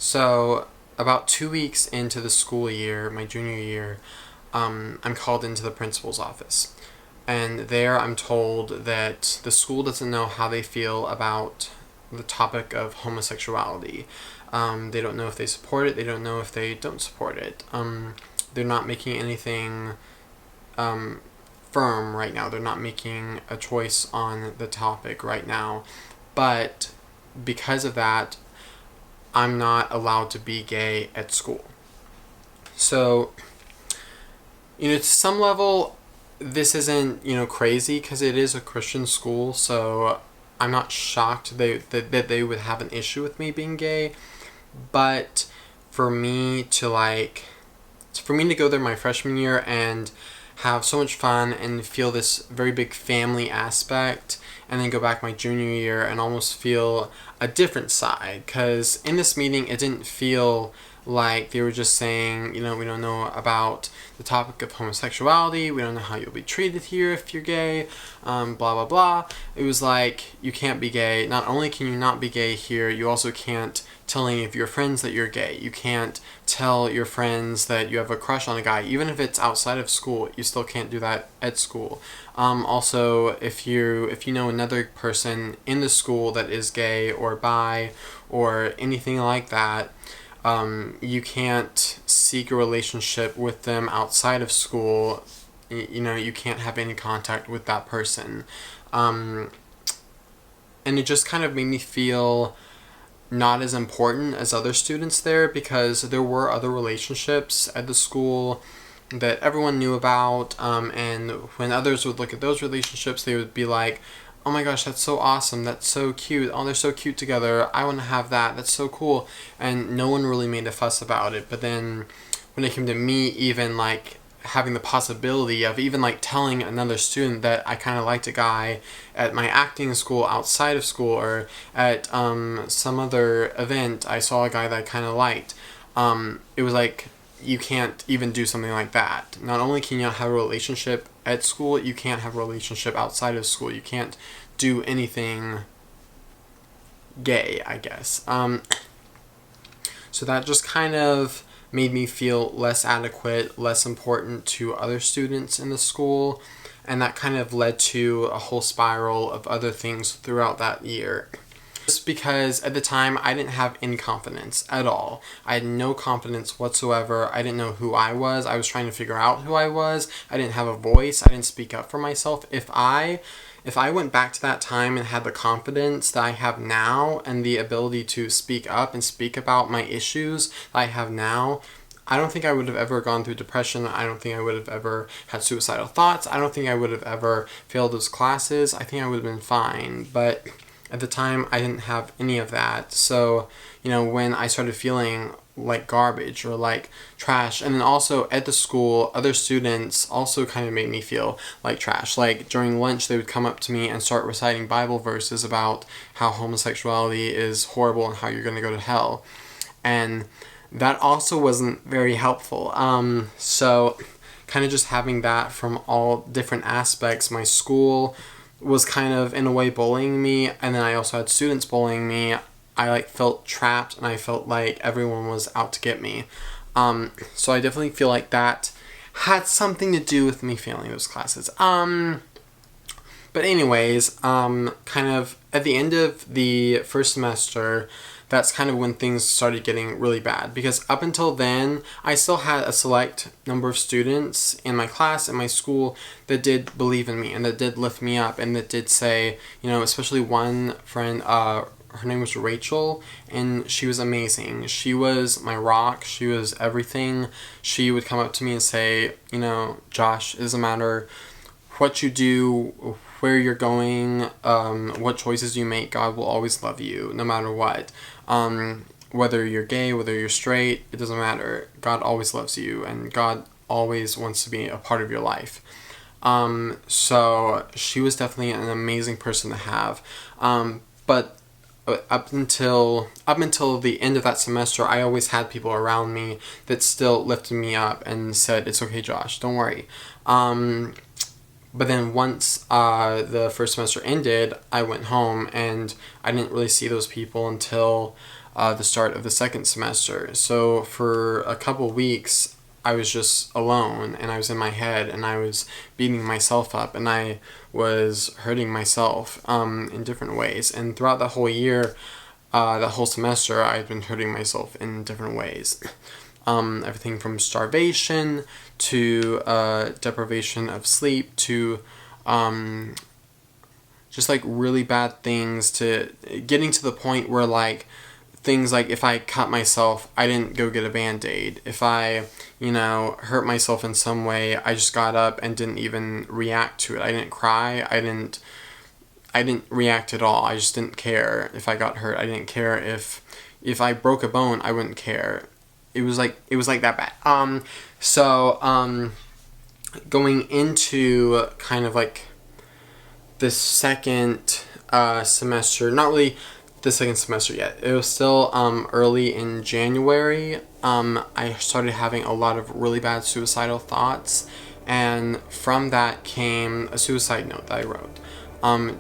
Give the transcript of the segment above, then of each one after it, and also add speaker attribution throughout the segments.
Speaker 1: So, about 2 weeks into the school year, my junior year, I'm called into the principal's office. And there I'm told that the school doesn't know how they feel about the topic of homosexuality. They don't know if they support it, they don't know if they don't support it. They're not making anything firm right now. They're not making a choice on the topic right now. But because of that, I'm not allowed to be gay at school. So, to some level, this isn't, crazy because it is a Christian school, so I'm not shocked that they would have an issue with me being gay. But for me to go there my freshman year and have so much fun and feel this very big family aspect, and then go back my junior year and almost feel a different side, because in this meeting it didn't feel like they were just saying, we don't know about the topic of homosexuality, we don't know how you'll be treated here if you're gay, blah blah blah. It was like, you can't be gay. Not only can you not be gay here, you also can't tell any of your friends that you're gay. You can't tell your friends that you have a crush on a guy. Even if it's outside of school, you still can't do that at school. Also, if you know another person in the school that is gay or bi or anything like that, you can't seek a relationship with them outside of school. You can't have any contact with that person. And it just kind of made me feel not as important as other students there, because there were other relationships at the school that everyone knew about, and when others would look at those relationships, they would be like, oh my gosh, that's so awesome, that's so cute, oh, they're so cute together, I want to have that, that's so cool. And no one really made a fuss about it. But then when it came to me even having the possibility of even telling another student that I kind of liked a guy at my acting school outside of school, or at some other event I saw a guy that I kind of liked, it was like, you can't even do something like that. Not only can you not have a relationship at school, you can't have a relationship outside of school. You can't do anything gay, I guess. So that just kind of made me feel less adequate, less important to other students in the school, and that kind of led to a whole spiral of other things throughout that year. Just because at the time I didn't have any confidence at all. I had no confidence whatsoever. I didn't know who I was. I was trying to figure out who I was. I didn't have a voice. I didn't speak up for myself. If I went back to that time and had the confidence that I have now and the ability to speak up and speak about my issues that I have now, I don't think I would have ever gone through depression. I don't think I would have ever had suicidal thoughts. I don't think I would have ever failed those classes. I think I would have been fine. But at the time, I didn't have any of that. So, when I started feeling like garbage or like trash, and then also at the school, other students also kind of made me feel like trash. Like during lunch, they would come up to me and start reciting Bible verses about how homosexuality is horrible and how you're going to go to hell. And that also wasn't very helpful. So kind of just having that from all different aspects. My school was kind of in a way bullying me, and then I also had students bullying me. I felt trapped, and I felt like everyone was out to get me. So I definitely feel like that had something to do with me failing those classes. But anyways, kind of at the end of the first semester, that's kind of when things started getting really bad, because up until then, I still had a select number of students in my class, in my school, that did believe in me, and that did lift me up, and that did say, especially one friend, her name was Rachel, and she was amazing. She was my rock. She was everything. She would come up to me and say, Josh, it doesn't matter what you do, where you're going, what choices you make, God will always love you, no matter what. Whether you're gay, whether you're straight, it doesn't matter. God always loves you, and God always wants to be a part of your life. So she was definitely an amazing person to have. But up until the end of that semester, I always had people around me that still lifted me up and said, "It's okay, Josh, don't worry." But then once the first semester ended, I went home, and I didn't really see those people until the start of the second semester. So for a couple weeks, I was just alone, and I was in my head, and I was beating myself up, and I was hurting myself in different ways. And throughout the whole year, the whole semester, I've been hurting myself in different ways. Everything from starvation to deprivation of sleep to just like really bad things, to getting to the point where like things like if I cut myself, I didn't go get a Band-Aid. If I, hurt myself in some way, I just got up and didn't even react to it. I didn't cry. I didn't react at all. I just didn't care if I got hurt. I didn't care if I broke a bone. I wouldn't care. It was like that bad. Going into kind of like the second semester, not really the second semester yet. It was still early in January. I started having a lot of really bad suicidal thoughts, and from that came a suicide note that I wrote.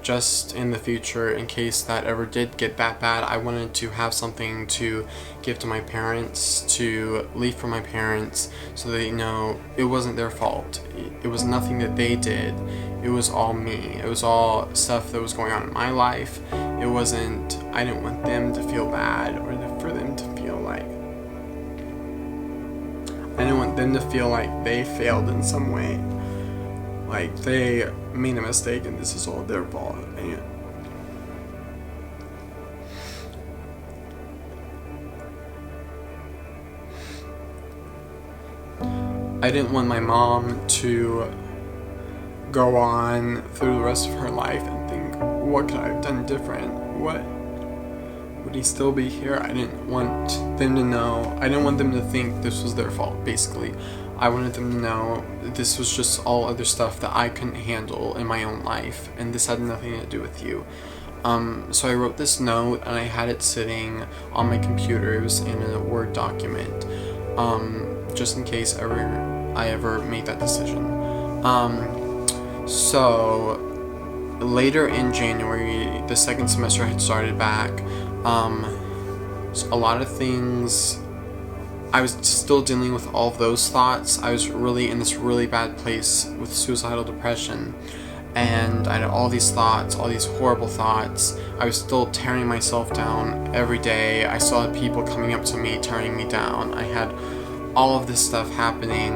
Speaker 1: Just in the future, in case that ever did get that bad, I wanted to have something to give to my parents, to leave for my parents, so they know it wasn't their fault. It was nothing that they did. It was all me. It was all stuff that was going on in my life. It wasn't, I didn't want them to feel bad, or for them to feel like, I didn't want them to feel like they failed in some way. Like they made a mistake and this is all their fault. And I didn't want my mom to go on through the rest of her life and think, what could I have done different? What would he still be here? I didn't want them to know. I didn't want them to think this was their fault, basically. I wanted them to know this was just all other stuff that I couldn't handle in my own life, and this had nothing to do with you. So I wrote this note, and I had it sitting on my computer. It was in a Word document, just in case I ever made that decision. So later in January, the second semester had started back. So a lot of things, I was still dealing with all of those thoughts. I was really in this really bad place with suicidal depression, and I had all these thoughts, all these horrible thoughts. I was still tearing myself down every day. I still had people coming up to me, tearing me down. I had all of this stuff happening,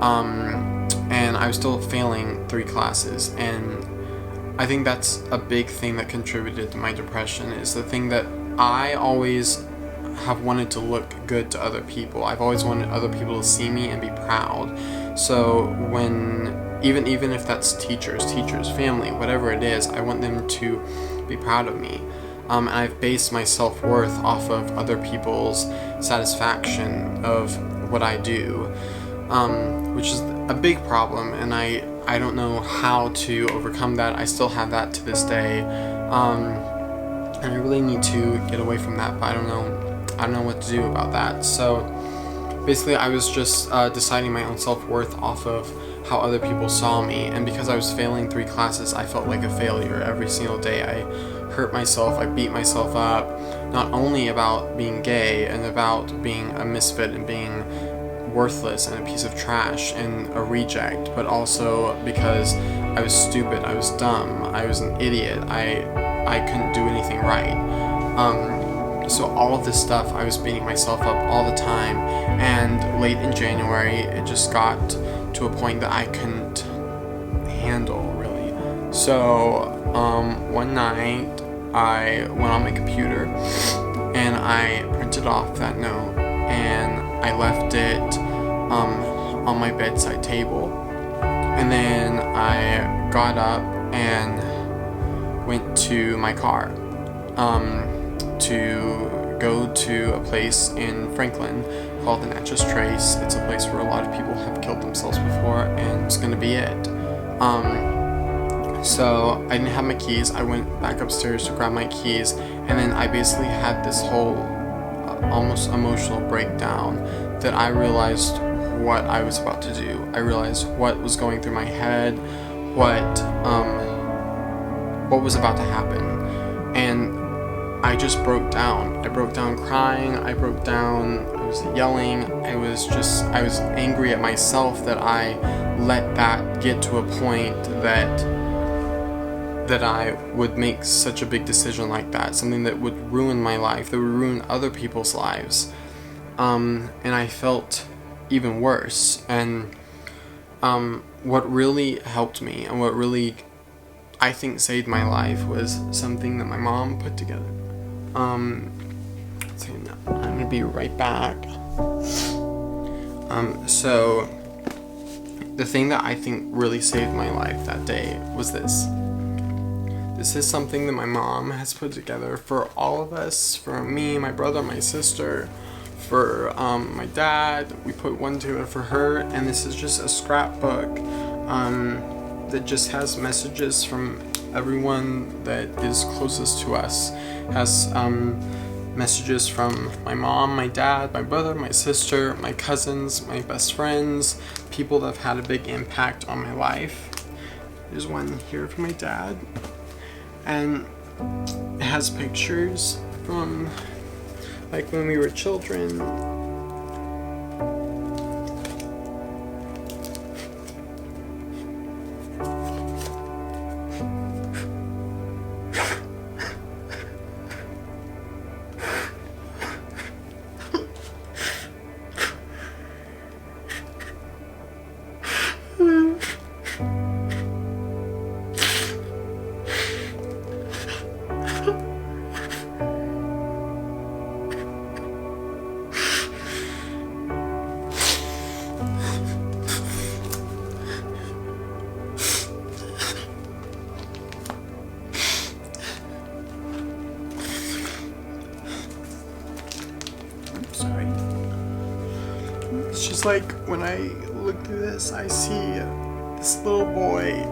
Speaker 1: and I was still failing 3 classes, and I think that's a big thing that contributed to my depression, is the thing that I always have wanted to look good to other people. I've always wanted other people to see me and be proud. So when, even if that's teachers, family, whatever it is, I want them to be proud of me. And I've based my self-worth off of other people's satisfaction of what I do, which is a big problem, and I don't know how to overcome that. I still have that to this day, and I really need to get away from that, but I don't know what to do about that. So basically I was just deciding my own self-worth off of how other people saw me, and because I was failing 3 classes, I felt like a failure every single day. I hurt myself, I beat myself up, not only about being gay and about being a misfit and being worthless and a piece of trash and a reject, but also because I was stupid, I was dumb, I was an idiot, I couldn't do anything right. So all of this stuff, I was beating myself up all the time, and late in January, it just got to a point that I couldn't handle, really. So one night, I went on my computer, and I printed off that note, and I left it on my bedside table, and then I got up and went to my car to go to a place in Franklin called the Natchez Trace. It's a place where a lot of people have killed themselves before, and it's gonna be it. So I didn't have my keys. I went back upstairs to grab my keys, and then I basically had this whole almost emotional breakdown that I realized what I was about to do. I realized what was going through my head, what was about to happen, and I just broke down. I broke down crying. I broke down. I was yelling. I was angry at myself that I let that get to a point that I would make such a big decision like that, something that would ruin my life, that would ruin other people's lives. And I felt even worse. And what really helped me, and what really I think saved my life, was something that my mom put together. I'm gonna be right back. So the thing that I think really saved my life that day was this. This is something that my mom has put together for all of us, for me, my brother, my sister, for my dad. We put one together for her, and this is just a scrapbook that just has messages from everyone that is closest to us. Has messages from my mom, my dad, my brother, my sister, my cousins, my best friends, people that have had a big impact on my life. There's one here from my dad, and it has pictures from like when we were children. Sorry. It's just like when I look through this, I see this little boy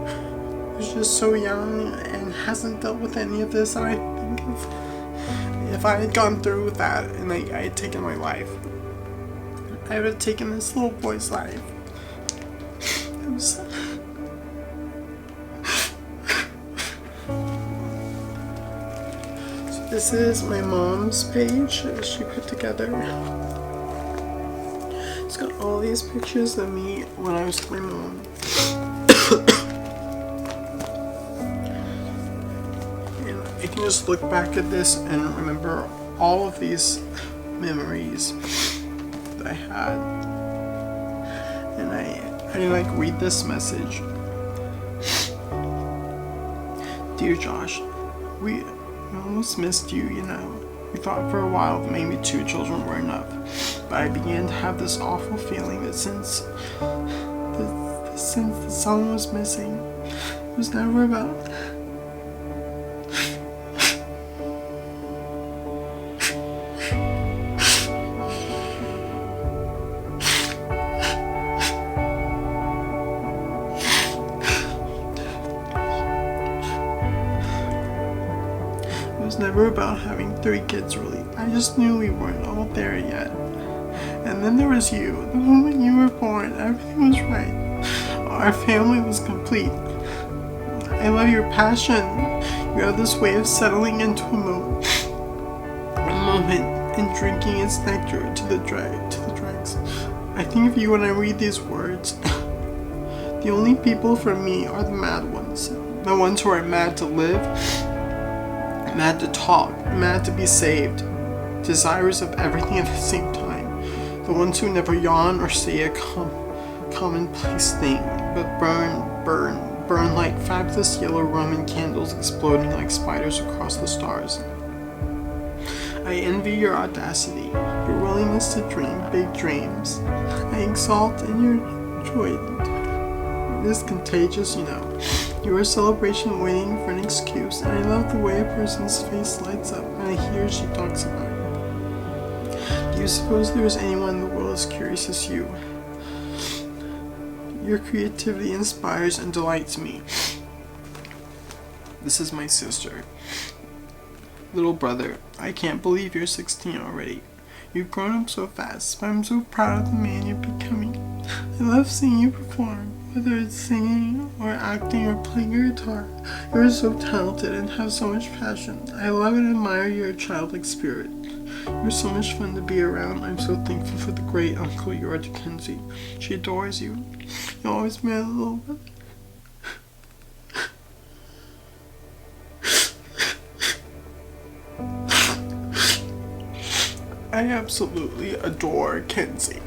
Speaker 1: who's just so young and hasn't dealt with any of this. And I think if I had gone through with that and I had taken my life, I would have taken this little boy's life. This is my mom's page that she put together. It's got all these pictures of me when I was with my mom. And I can just look back at this and remember all of these memories that I had. And I like read this message. Dear Josh, we almost missed you, you know. We thought for a while that maybe 2 children were enough, but I began to have this awful feeling that since the son was missing, it was never about never about having 3 kids, really. I just knew we weren't all there yet. And then there was you. The moment you were born, everything was right. Our family was complete. I love your passion. You have this way of settling into a moment and drinking its nectar to the dregs. I think of you when I read these words. The only people for me are the mad ones. The ones who are mad to live, mad to talk, mad to be saved, desirous of everything at the same time. The ones who never yawn or say a commonplace thing, but burn like fabulous yellow Roman candles exploding like spiders across the stars. I envy your audacity, your willingness to dream big dreams. I exalt in your joy. It is contagious, you know. You are a celebration waiting for an excuse, and I love the way a person's face lights up when I hear she talks about it. Do you suppose there is anyone in the world as curious as you? Your creativity inspires and delights me. This is my sister. Little brother, I can't believe you're 16 already. You've grown up so fast, but I'm so proud of the man you're becoming. I love seeing you perform, whether it's singing
Speaker 2: or acting or playing your guitar. You are so talented and have so much passion. I love and admire your childlike spirit. You're so much fun to be around. I'm so thankful for the great uncle you are to Kenzie. She adores you. You always made a little bit. I absolutely adore Kenzie.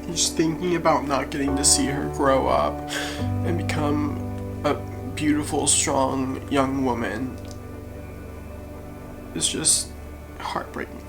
Speaker 2: Just thinking about not getting to see her grow up and become a beautiful, strong young woman is just heartbreaking.